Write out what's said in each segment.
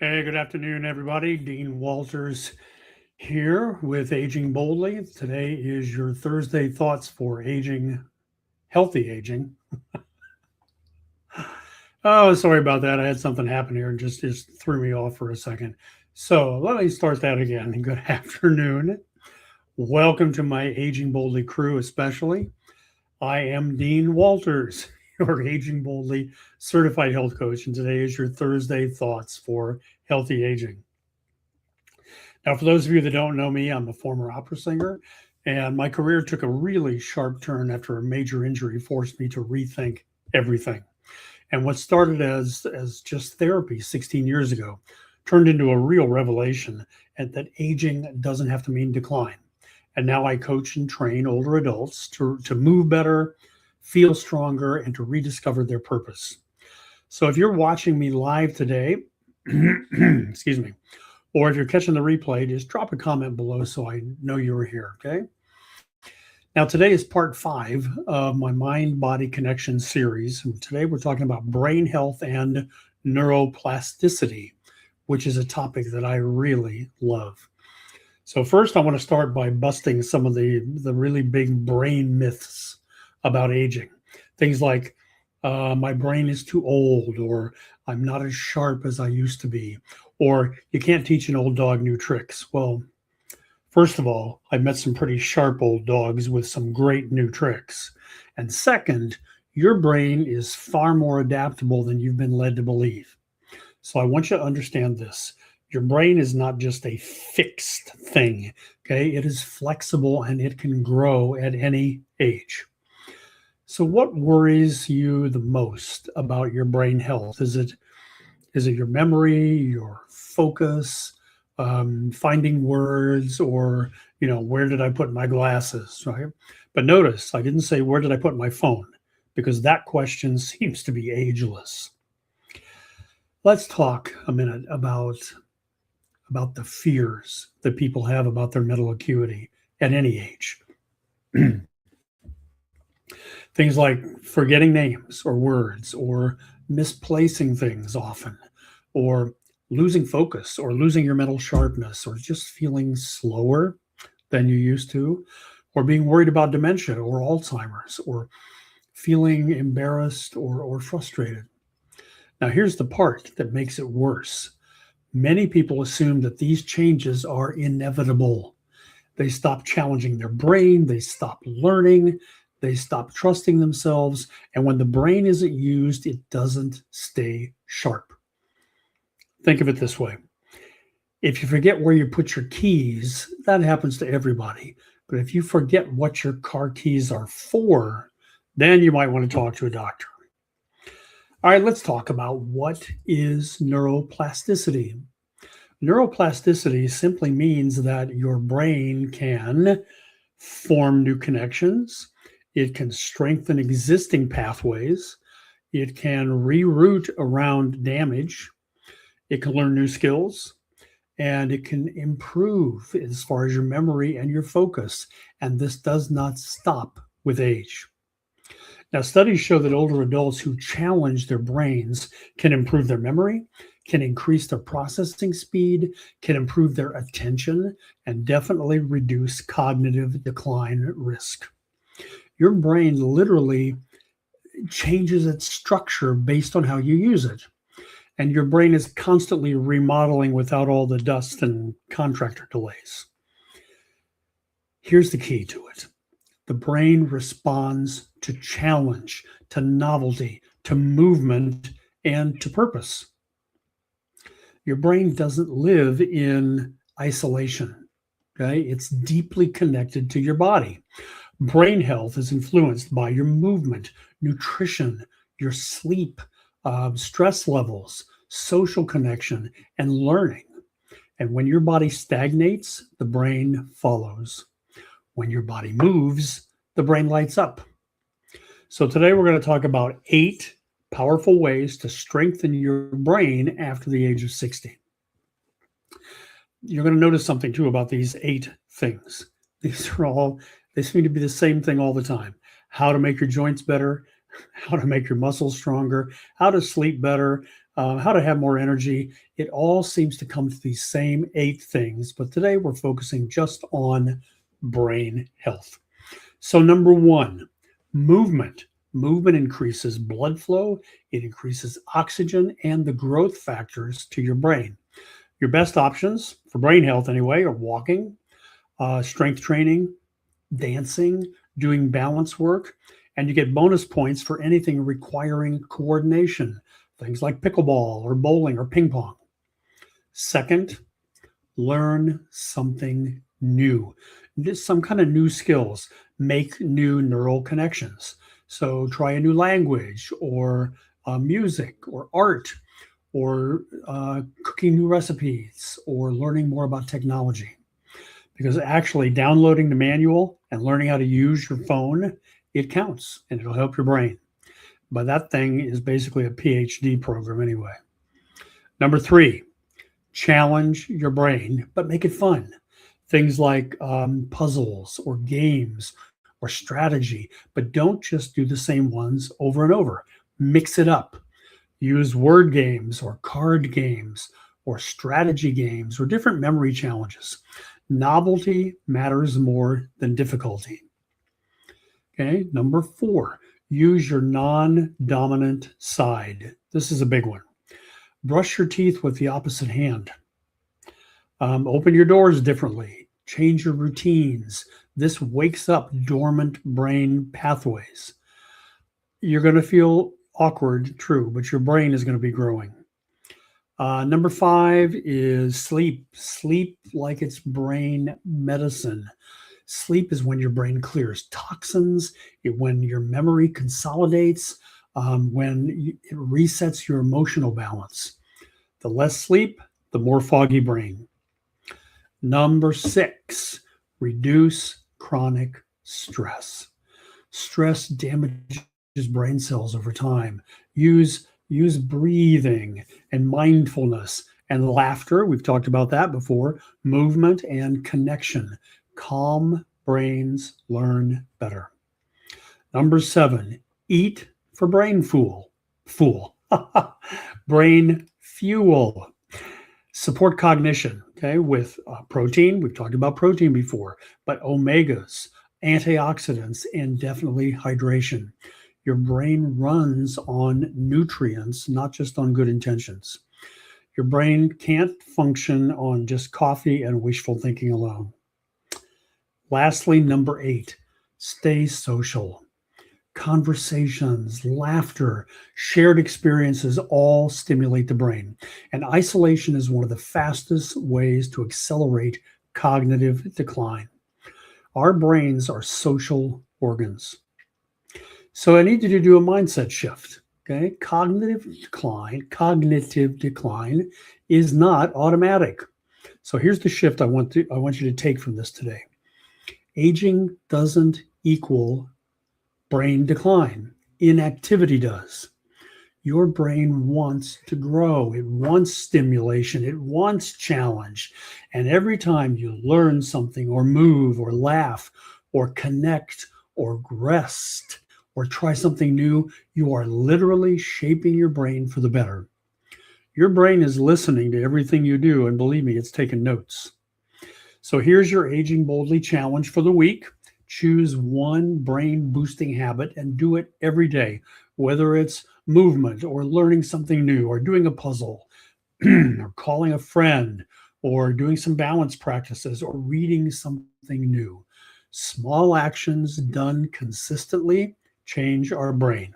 Hey, good afternoon, everybody. Dean Walters here with Aging Boldly. Today is your Thursday thoughts for aging, healthy aging. Oh, sorry about that. I had something happen here and just threw me off for a second. So let me start that again. Good afternoon. Welcome to my Aging Boldly crew, especially. I am Dean Walters, your Aging Boldly certified health coach, and today is your Thursday thoughts for healthy aging. Now, for those of you that don't know me, I'm a former opera singer, and my career took a really sharp turn after a major injury forced me to rethink everything. And what started as just therapy 16 years ago turned into a real revelation and that aging doesn't have to mean decline. And now I coach and train older adults to move better, feel stronger, and to rediscover their purpose. So if you're watching me live today, excuse me, or if you're catching the replay, just drop a comment below so I know you were here, okay? Now, today is part 5 of my Mind Body Connection series. And today we're talking about brain health and neuroplasticity, which is a topic that I really love. So, first, I want to start by busting some of the really big brain myths about aging. Things like my brain is too old, or I'm not as sharp as I used to be, or you can't teach an old dog new tricks. Well, first of all, I've met some pretty sharp old dogs with some great new tricks. And second, your brain is far more adaptable than you've been led to believe. So I want you to understand this. Your brain is not just a fixed thing, okay? It is flexible and it can grow at any age. So what worries you the most about your brain health? Is it your memory, your focus, finding words, or where did I put my glasses, right? But notice I didn't say where did I put my phone, because that question seems to be ageless. Let's talk a minute about the fears that people have about their mental acuity at any age. Things like forgetting names or words, or misplacing things often, or losing focus, or losing your mental sharpness, or just feeling slower than you used to, or being worried about dementia or Alzheimer's, or feeling embarrassed or frustrated. Now, here's the part that makes it worse. Many people assume that these changes are inevitable. They stop challenging their brain, they stop learning, they stop trusting themselves, and when the brain isn't used, it doesn't stay sharp. Think of it this way. If you forget where you put your keys, that happens to everybody. But if you forget what your car keys are for, then you might want to talk to a doctor. All right, let's talk about what is neuroplasticity. Neuroplasticity simply means that your brain can form new connections, it can strengthen existing pathways, it can reroute around damage, it can learn new skills, and it can improve as far as your memory and your focus. And this does not stop with age. Now, studies show that older adults who challenge their brains can improve their memory, can increase their processing speed, can improve their attention, and definitely reduce cognitive decline risk. Your brain literally changes its structure based on how you use it. And your brain is constantly remodeling without all the dust and contractor delays. Here's the key to it. The brain responds to challenge, to novelty, to movement, and to purpose. Your brain doesn't live in isolation, okay? It's deeply connected to your body. Brain health is influenced by your movement, nutrition, your sleep, stress levels, social connection, and learning. And when your body stagnates, the brain follows. When your body moves, the brain lights up. So today we're going to talk about 8 powerful ways to strengthen your brain after the age of 60. You're going to notice something too about these 8 things. They seem to be the same thing all the time. How to make your joints better, how to make your muscles stronger, how to sleep better, how to have more energy. It all seems to come to these same 8 things, but today we're focusing just on brain health. So, number one, movement. Movement increases blood flow, it increases oxygen and the growth factors to your brain. Your best options for brain health, anyway, are walking, strength training, dancing, doing balance work, and you get bonus points for anything requiring coordination, things like pickleball or bowling or ping pong. Second, learn something new, some kind of new skills, make new neural connections. So try a new language or music or art or cooking new recipes or learning more about technology. Because actually downloading the manual and learning how to use your phone, it counts and it'll help your brain. But that thing is basically a PhD program anyway. Number three, challenge your brain, but make it fun. Things like puzzles or games or strategy, but don't just do the same ones over and over. Mix it up. Use word games or card games or strategy games or different memory challenges. Novelty matters more than difficulty. Okay, number four, use your non dominant side. This is a big one. Brush your teeth with the opposite hand. Open your doors differently. Change your routines. This wakes up dormant brain pathways. You're going to feel awkward, true, but your brain is going to be growing. Number five is sleep. Sleep like it's brain medicine. Sleep is when your brain clears toxins, when your memory consolidates, when it resets your emotional balance. The less sleep, the more foggy brain. Number six, reduce chronic stress. Stress damages brain cells over time. Use breathing and mindfulness and laughter. We've talked about that before. Movement and connection. Calm brains learn better. Number seven, eat for brain fool. Brain fuel. Support cognition, okay, with protein. We've talked about protein before, but omegas, antioxidants, and definitely hydration. Your brain runs on nutrients, not just on good intentions. Your brain can't function on just coffee and wishful thinking alone. Lastly, number eight, stay social. Conversations, laughter, shared experiences all stimulate the brain. And isolation is one of the fastest ways to accelerate cognitive decline. Our brains are social organs. So I need you to do a mindset shift. Okay, cognitive decline is not automatic. So here's the shift I want you to take from this today. Aging doesn't equal brain decline. Inactivity does. Your brain wants to grow. It wants stimulation. It wants challenge. And every time you learn something or move or laugh or connect or rest or try something new, you are literally shaping your brain for the better. Your brain is listening to everything you do, and believe me, it's taking notes. So here's your Aging Boldly challenge for the week. Choose one brain boosting habit and do it every day, whether it's movement or learning something new or doing a puzzle or calling a friend or doing some balance practices or reading something new. Small actions done consistently change our brain.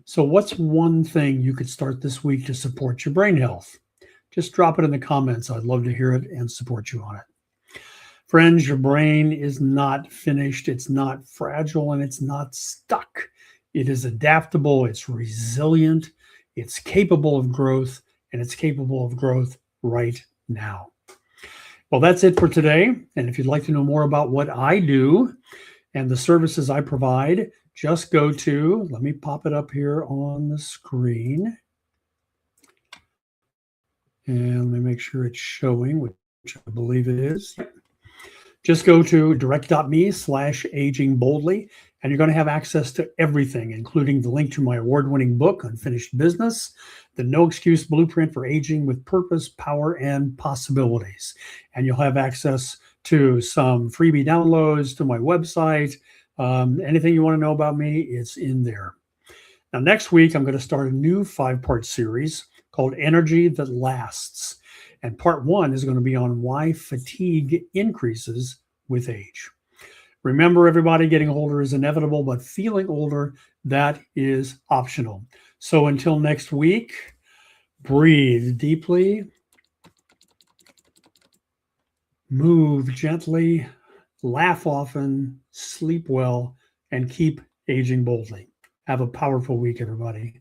So what's one thing you could start this week to support your brain health? Just drop it in the comments. I'd love to hear it and support you on it. Friends, your brain is not finished, it's not fragile, and it's not stuck. It is adaptable, it's resilient, it's capable of growth, and it's capable of growth right now. Well, that's it for today. And if you'd like to know more about what I do and the services I provide, just go to, let me pop it up here on the screen. And let me make sure it's showing, which I believe it is. Just go to direct.me/aging boldly, and you're going to have access to everything, including the link to my award-winning book, Unfinished Business, the No Excuse Blueprint for Aging with Purpose, Power, and Possibilities. And you'll have access to some freebie downloads to my website. Anything you want to know about me, it's in there. Now, next week, I'm going to start a new 5-part series called Energy That Lasts. And part 1 is going to be on why fatigue increases with age. Remember, everybody, getting older is inevitable, but feeling older, that is optional. So until next week, breathe deeply, move gently, laugh often, sleep well, and keep aging boldly. Have a powerful week, everybody.